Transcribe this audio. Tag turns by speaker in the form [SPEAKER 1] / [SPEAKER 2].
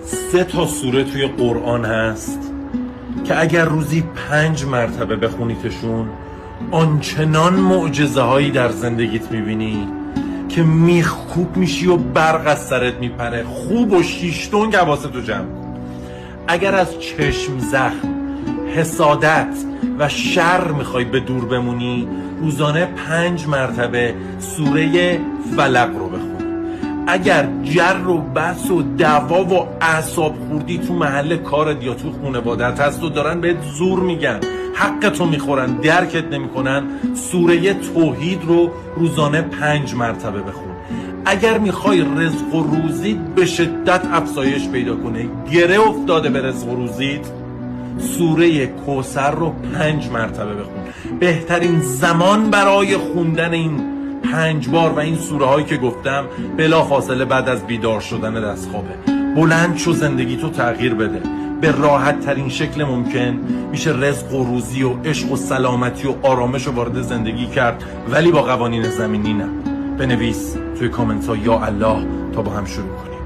[SPEAKER 1] 3 تا سوره توی قرآن هست که اگر روزی 5 مرتبه بخونیتشون آنچنان معجزه هایی در زندگیت میبینی که میخکوب میشی و برق از سرت میپره. خوب و شیشتون حواستو جمع کن. اگر از چشم زخم، حسادت و شر میخوای به دور بمونی، روزانه 5 مرتبه سوره فلق رو بخون. اگر جر و بس و دعوا و اعصاب خوردی تو محل کارت یا تو خانواده‌ات هست و دارن بهت زور میگن، حقتو میخورن، درکت نمیکنن، سوره توحید رو روزانه 5 مرتبه بخون. اگر میخوای رزق و روزیت به شدت افزایش پیدا کنه، گره افتاده به رزق و روزیت، سوره کوثر رو 5 مرتبه بخون. بهترین زمان برای خوندن این 5 بار و این سوره هایی که گفتم بلا فاصله بعد از بیدار شدن دست خوابه. بلند شو، زندگی تو تغییر بده. به راحت ترین شکل ممکن میشه رزق و روزی و عشق و سلامتی و آرامش رو وارد زندگی کرد، ولی با قوانین زمینی نه. بنویس توی کامنت ها یا الله تا با هم شروع کنیم.